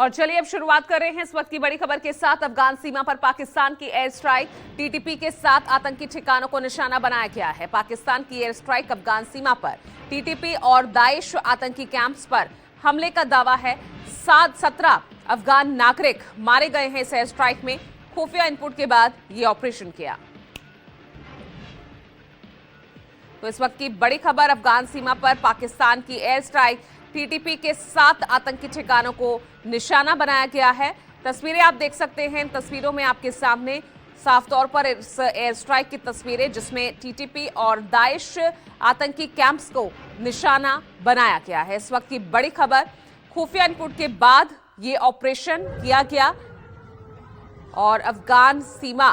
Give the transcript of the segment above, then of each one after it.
और चलिए अब शुरुआत कर रहे हैं इस वक्त की बड़ी खबर के साथ। अफगान सीमा पर पाकिस्तान की एयर स्ट्राइक, टीटीपी के 7 आतंकी ठिकानों को निशाना बनाया गया है। पाकिस्तान की एयर स्ट्राइक अफगान सीमा पर टीटीपी और दाइश आतंकी कैंप्स पर हमले का दावा है। 17 अफगान नागरिक मारे गए हैं इस एयर स्ट्राइक में। खुफिया इनपुट के बाद ये ऑपरेशन किया। तो इस वक्त की बड़ी खबर, अफगान सीमा पर पाकिस्तान की एयर स्ट्राइक, टीटीपी के 7 आतंकी ठिकानों को निशाना बनाया गया है। तस्वीरें आप देख सकते हैं। इन तस्वीरों में आपके सामने साफ तौर पर इस एयर स्ट्राइक की तस्वीरें जिसमें टीटीपी और दाइश आतंकी कैंप्स को निशाना बनाया गया है। इस वक्त की बड़ी खबर, खुफिया इनपुट के बाद ये ऑपरेशन किया गया और अफगान सीमा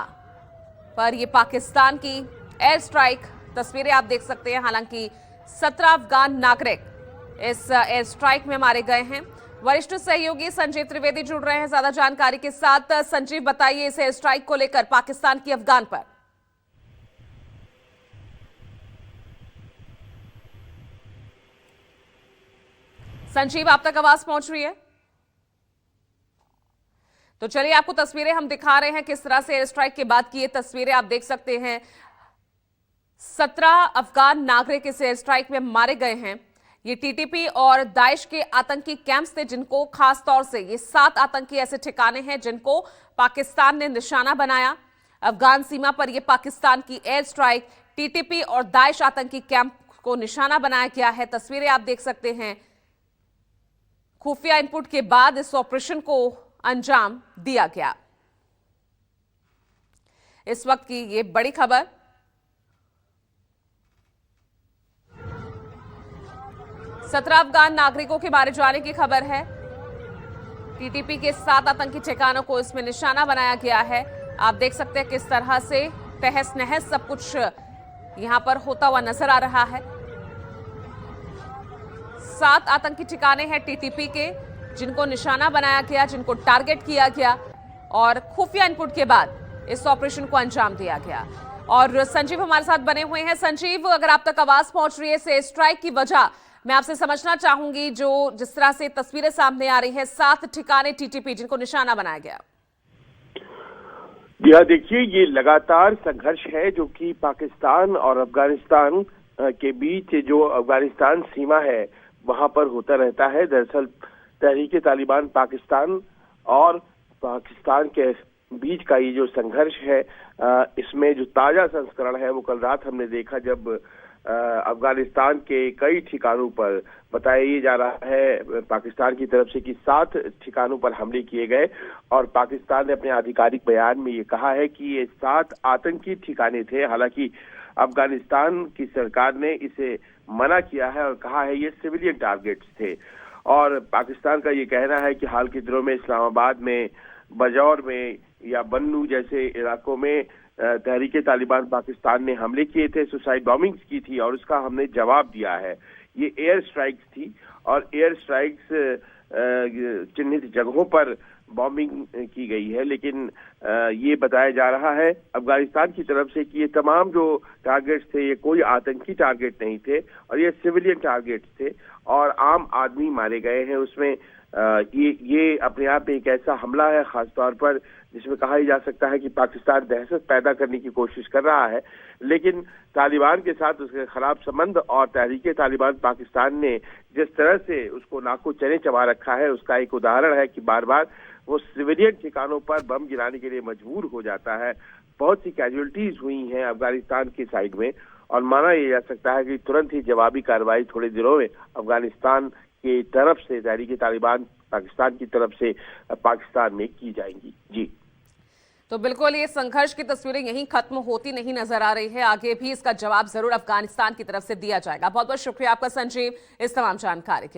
पर ये पाकिस्तान की एयर स्ट्राइक, तस्वीरें आप देख सकते हैं। हालांकि 17 अफगान नागरिक इस एयर स्ट्राइक में मारे गए हैं। वरिष्ठ सहयोगी संजीव त्रिवेदी जुड़ रहे हैं ज्यादा जानकारी के साथ। संजीव, बताइए इस एयर स्ट्राइक को लेकर पाकिस्तान की अफगान पर। संजीव, आप तक आवाज पहुंच रही है? तो चलिए आपको तस्वीरें हम दिखा रहे हैं किस तरह से एयर स्ट्राइक के बाद की ये तस्वीरें आप देख सकते हैं। 17 अफगान नागरिक इस एयर स्ट्राइक में मारे गए हैं। ये टीटीपी और दाइश के आतंकी कैंप्स थे जिनको खास तौर से ये 7 आतंकी ऐसे ठिकाने हैं जिनको पाकिस्तान ने निशाना बनाया। अफगान सीमा पर यह पाकिस्तान की एयर स्ट्राइक, टीटीपी और दाइश आतंकी कैंप को निशाना बनाया गया है। तस्वीरें आप देख सकते हैं। खुफिया इनपुट के बाद इस ऑपरेशन को अंजाम दिया गया। इस वक्त की ये बड़ी खबर, सत्रह अफगान नागरिकों के मारे जाने की खबर है। टीटीपी के 7 आतंकी ठिकानों को इसमें निशाना बनाया गया है। आप देख सकते हैं किस तरह से तहस नहस सब कुछ यहां पर होता हुआ नजर आ रहा है। 7 आतंकी ठिकाने हैं टीटीपी के जिनको निशाना बनाया गया, जिनको टारगेट किया गया और खुफिया इनपुट के बाद इस ऑपरेशन को अंजाम दिया गया। और संजीव हमारे साथ बने हुए हैं। संजीव, अगर आप तक आवाज पहुंच रही है, से स्ट्राइक की वजह मैं आपसे समझना चाहूंगी। जो जिस तरह से तस्वीरें सामने आ रही है, 7 ठिकाने टीटीपी जिनको निशाना बनाया गया। जी हाँ, देखिए ये लगातार संघर्ष है जो कि पाकिस्तान और अफगानिस्तान के बीच जो अफगानिस्तान सीमा है वहां पर होता रहता है। दरअसल तहरीके तालिबान पाकिस्तान और पाकिस्तान के बीच का ये जो संघर्ष है, इसमें जो ताजा संस्करण है वो कल रात हमने देखा जब अफगानिस्तान के कई ठिकानों पर बताया जा रहा है पाकिस्तान की तरफ से कि 7 ठिकानों पर हमले किए गए। और पाकिस्तान ने अपने आधिकारिक बयान में ये कहा है कि ये 7 आतंकी ठिकाने थे। हालांकि अफगानिस्तान की सरकार ने इसे मना किया है और कहा है ये सिविलियन टारगेट्स थे। और पाकिस्तान का ये कहना है कि हाल के दिनों में इस्लामाबाद में, बजौर में या बन्नू जैसे इलाकों में तहरीके तालिबान पाकिस्तान ने हमले किए थे, सुसाइड बॉम्बिंग्स की थी और उसका हमने जवाब दिया है। ये एयर स्ट्राइक्स थी और एयर स्ट्राइक्स चिन्हित जगहों पर बॉम्बिंग की गई है। लेकिन ये बताया जा रहा है अफगानिस्तान की तरफ से कि ये तमाम जो टारगेट्स थे ये कोई आतंकी टारगेट नहीं थे और ये सिविलियन टारगेट्स थे और आम आदमी मारे गए हैं उसमें। ये अपने आप में एक ऐसा हमला है खासतौर पर जिसमें कहा ही जा सकता है कि पाकिस्तान दहशत पैदा करने की कोशिश कर रहा है। लेकिन तालिबान के साथ उसके खराब संबंध और तहरीके तालिबान पाकिस्तान ने जिस तरह से उसको नाको चने चबा रखा है उसका एक उदाहरण है कि बार बार वो सिविलियन ठिकानों पर बम गिराने के लिए मजबूर हो जाता है। बहुत सी कैजुअल्टीज हुई हैं अफगानिस्तान की साइड में और माना यह जा सकता है कि तुरंत ही जवाबी कार्रवाई थोड़े दिनों में अफगानिस्तान की तरफ से, तहरीके तालिबान पाकिस्तान की तरफ से पाकिस्तान में की जाएंगी। जी, तो बिल्कुल ये संघर्ष की तस्वीरें यहीं खत्म होती नहीं नजर आ रही है। आगे भी इसका जवाब जरूर अफगानिस्तान की तरफ से दिया जाएगा। बहुत बहुत शुक्रिया आपका संजीव इस तमाम जानकारी के लिए।